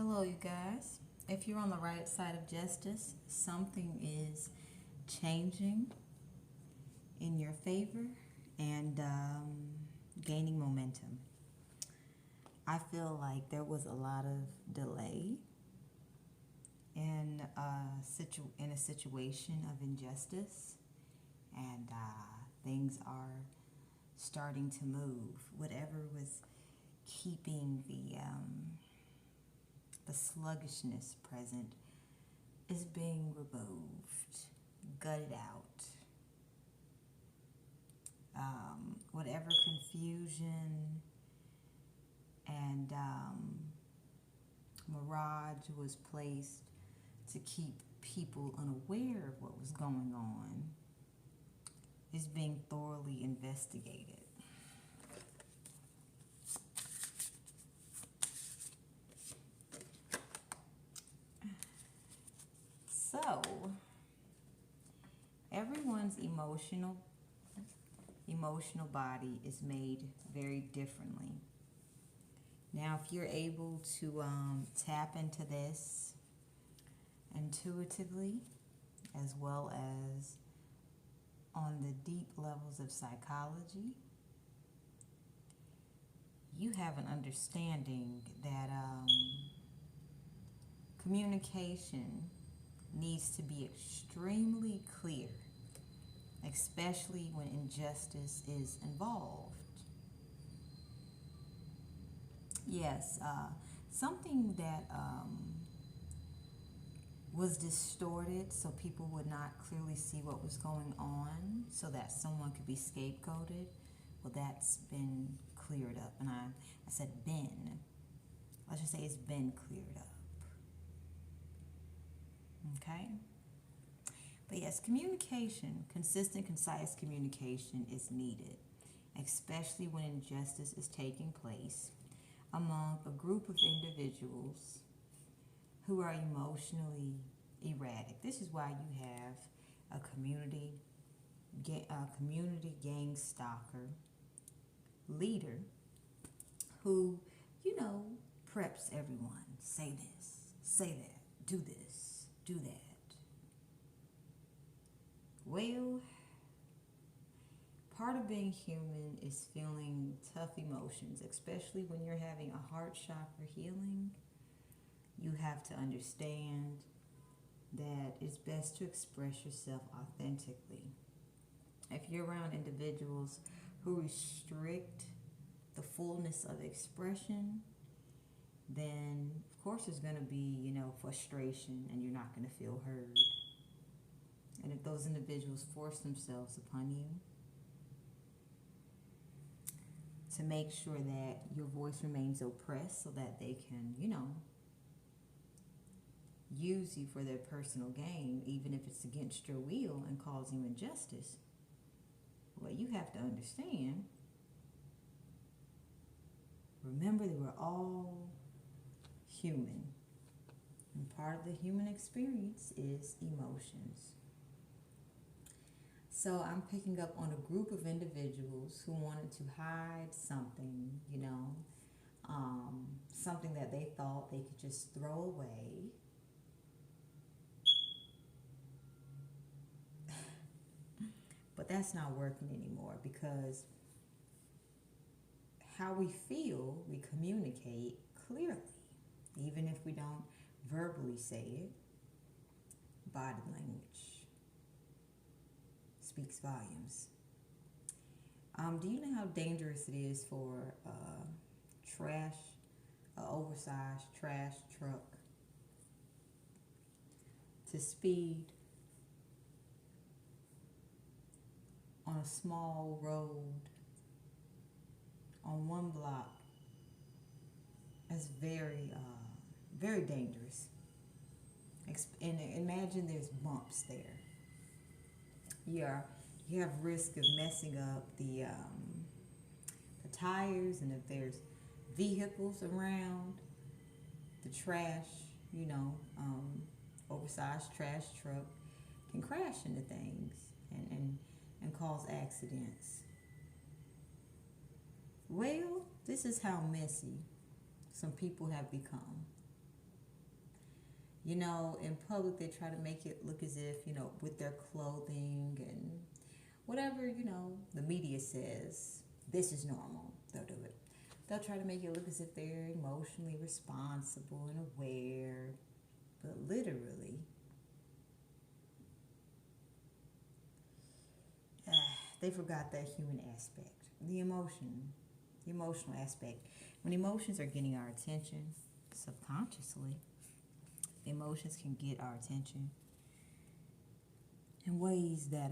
Hello, you guys. If you're on the right side of justice, something is changing in your favor and gaining momentum. I feel like there was a lot of delay in a situation of injustice, and things are starting to move. Whatever was keeping the sluggishness present is being removed, gutted out. Whatever confusion and mirage was placed to keep people unaware of what was going on is being thoroughly investigated. So, everyone's emotional body is made very differently. Now, if you're able to tap into this intuitively, as well as on the deep levels of psychology, you have an understanding that communication needs to be extremely clear, especially when injustice is involved. Yes, something that was distorted so people would not clearly see what was going on so that someone could be scapegoated. Well, that's been cleared up. And I said been. Let's just say it's been cleared up. Okay? But yes, communication, consistent, concise communication is needed, especially when injustice is taking place among a group of individuals who are emotionally erratic. This is why you have a community gang stalker leader who, preps everyone. Say this, say that, do this, do that. Well, part of being human is feeling tough emotions, especially when you're having a heart chakra healing. You have to understand that it's best to express yourself authentically. If you're around individuals who restrict the fullness of expression, then of course there's going to be, frustration, and you're not going to feel heard. And if those individuals force themselves upon you to make sure that your voice remains oppressed so that they can, use you for their personal gain, even if it's against your will and cause you injustice, well, you have to understand, remember that we're all human. And part of the human experience is emotions. So I'm picking up on a group of individuals who wanted to hide something, something that they thought they could just throw away. But that's not working anymore, because how we feel, we communicate clearly. Even if we don't verbally say it, body language speaks volumes. Do you know how dangerous it is for an oversized trash truck to speed on a small road on one block? Is very, very dangerous. And imagine there's bumps there. You have risk of messing up the tires, and if there's vehicles around, the trash, oversized trash truck can crash into things and cause accidents. Well, this is how messy some people have become. You know, in public, they try to make it look as if, you know, with their clothing and whatever, you know, the media says, this is normal, they'll do it. They'll try to make it look as if they're emotionally responsible and aware, but literally, they forgot that human aspect, the emotional aspect. When emotions are getting our attention subconsciously, emotions can get our attention in ways that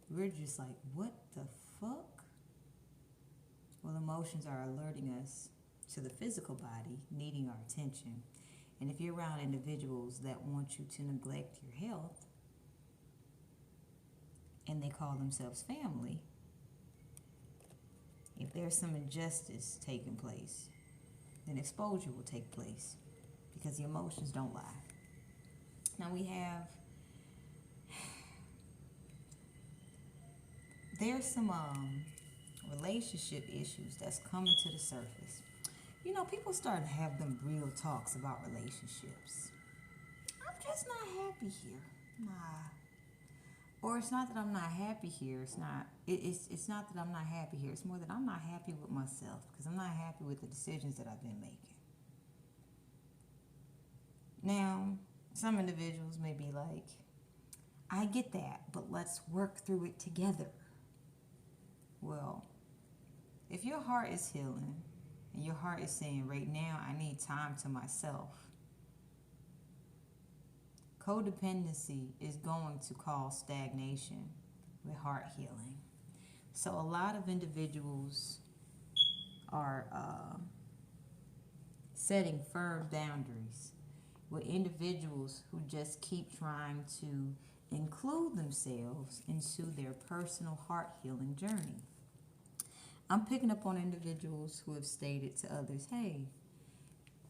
we're just like, what the fuck? Well, emotions are alerting us to the physical body needing our attention. And if you're around individuals that want you to neglect your health, and they call themselves family, if there's some injustice taking place, then exposure will take place because the emotions don't lie. Now there's some relationship issues that's coming to the surface. You know, people starting to have them real talks about relationships. I'm just not happy here. Nah. Or it's not that I'm not happy here. It's not that I'm not happy here. It's more that I'm not happy with myself because I'm not happy with the decisions that I've been making. Now, some individuals may be like, I get that, but let's work through it together. Well, if your heart is healing and your heart is saying, right now, I need time to myself, codependency is going to cause stagnation with heart healing. So a lot of individuals are setting firm boundaries with individuals who just keep trying to include themselves into their personal heart healing journey. I'm picking up on individuals who have stated to others, hey,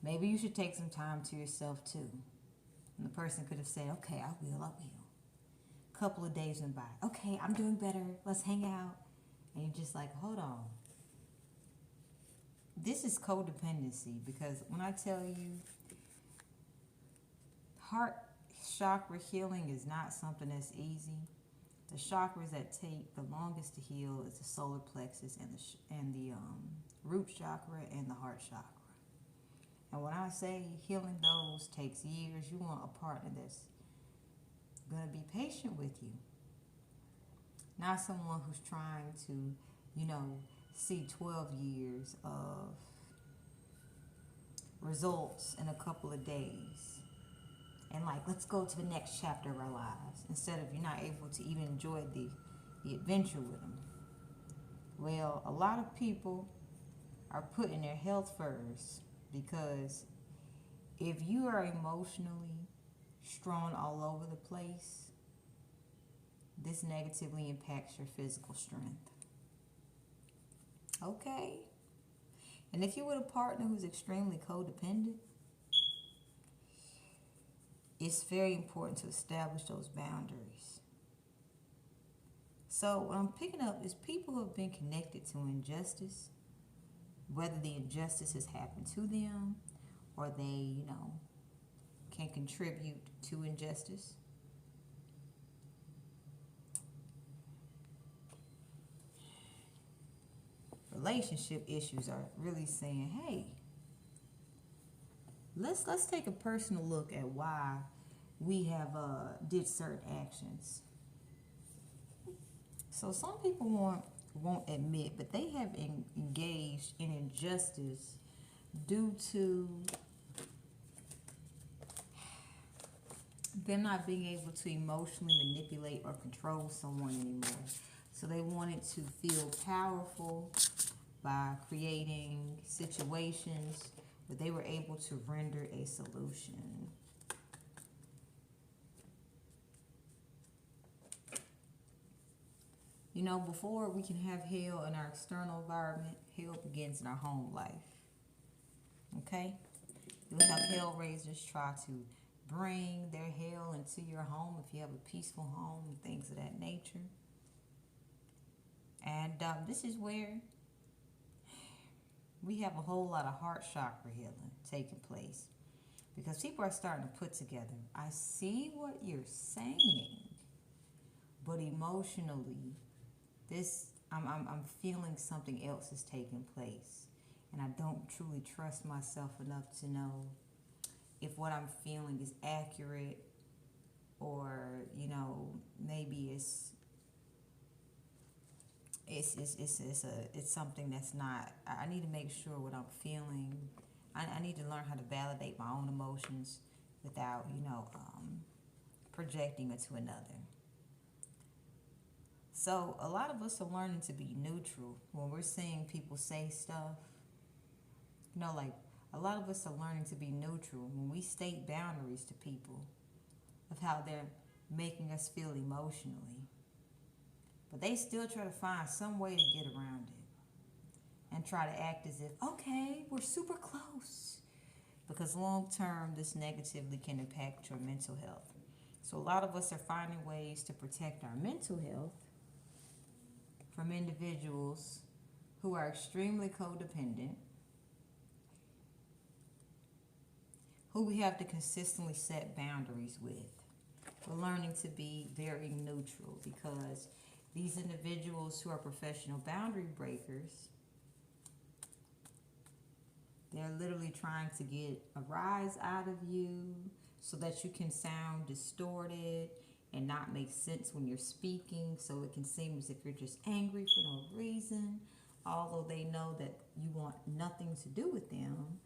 maybe you should take some time to yourself too. And the person could have said, okay, I will. A couple of days went by. Okay, I'm doing better. Let's hang out. And you're just like, hold on. This is codependency because when I tell you heart chakra healing is not something that's easy. The chakras that take the longest to heal is the solar plexus and the root chakra and the heart chakra. And when I say healing those takes years, you want a partner that's going to be patient with you. Not someone who's trying to, see 12 years of results in a couple of days. And let's go to the next chapter of our lives. Instead of you're not able to even enjoy the adventure with them. Well, a lot of people are putting their health first. Because if you are emotionally strewn all over the place, this negatively impacts your physical strength. Okay? And if you're with a partner who's extremely codependent, it's very important to establish those boundaries. So what I'm picking up is people who have been connected to injustice, whether the injustice has happened to them or they, can contribute to injustice. Relationship issues are really saying, hey, let's take a personal look at why we have did certain actions. So some people won't admit, but they have engaged in injustice due to them not being able to emotionally manipulate or control someone anymore. So they wanted to feel powerful by creating situations where they were able to render a solution. Before we can have hell in our external environment, hell begins in our home life. Okay? You'll have hell raisers try to bring their hell into your home if you have a peaceful home and things of that nature. And this is where we have a whole lot of heart chakra healing taking place. Because people are starting to put together, I see what you're saying, but emotionally, I'm feeling something else is taking place. And I don't truly trust myself enough to know if what I'm feeling is accurate, or, you know, maybe it's something that's not. I need to make sure what I'm feeling. I need to learn how to validate my own emotions without, you know, projecting it to another. So a lot of us are learning to be neutral when we're seeing people say stuff. You know, like, a lot of us are learning to be neutral when we state boundaries to people of how they're making us feel emotionally. But they still try to find some way to get around it and try to act as if, okay, we're super close. Because long term, this negatively can impact your mental health. So a lot of us are finding ways to protect our mental health from individuals who are extremely codependent, who we have to consistently set boundaries with. We're learning to be very neutral because these individuals who are professional boundary breakers, they're literally trying to get a rise out of you so that you can sound distorted and not make sense when you're speaking, so it can seem as if you're just angry for no reason, although they know that you want nothing to do with them,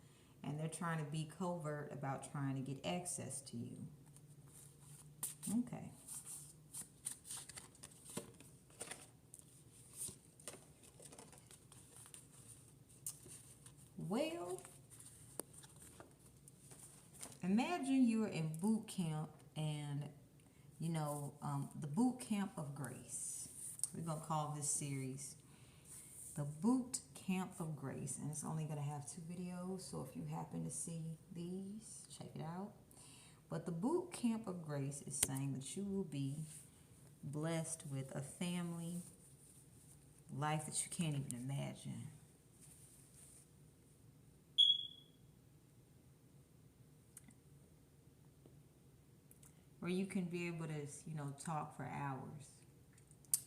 and they're trying to be covert about trying to get access to you. Okay. Well, imagine you're in boot camp and, you know, the boot camp of grace. We're going to call this series the Boot Camp of Grace. And it's only going to have 2 videos. So if you happen to see these, check it out. But the Boot Camp of Grace is saying that you will be blessed with a family life that you can't even imagine. Where you can be able to, you know, talk for hours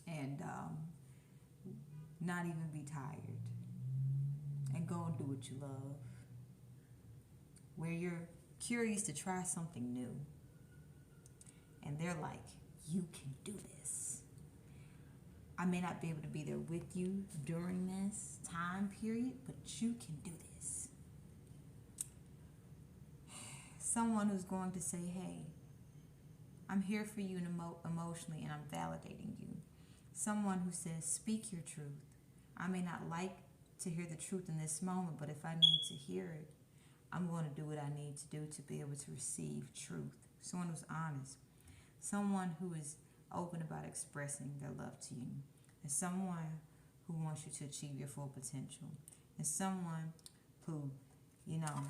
and not even be tired, and go and do what you love. Where you're curious to try something new, and they're like, you can do this. I may not be able to be there with you during this time period, but you can do this. Someone who's going to say, hey, I'm here for you emotionally, and I'm validating you. Someone who says, speak your truth. I may not like to hear the truth in this moment, but if I need to hear it, I'm going to do what I need to do to be able to receive truth. Someone who's honest. Someone who is open about expressing their love to you. And someone who wants you to achieve your full potential. And someone who, you know,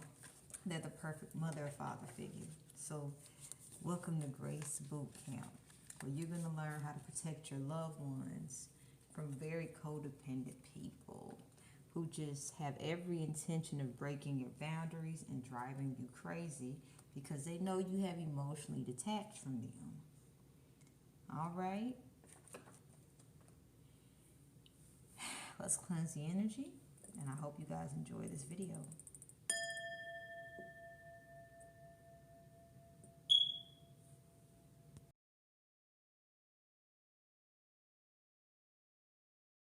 they're the perfect mother or father figure. So welcome to Grace Boot Camp, where you're going to learn how to protect your loved ones from very codependent people who just have every intention of breaking your boundaries and driving you crazy because they know you have emotionally detached from them. All right? Let's cleanse the energy, and I hope you guys enjoy this video.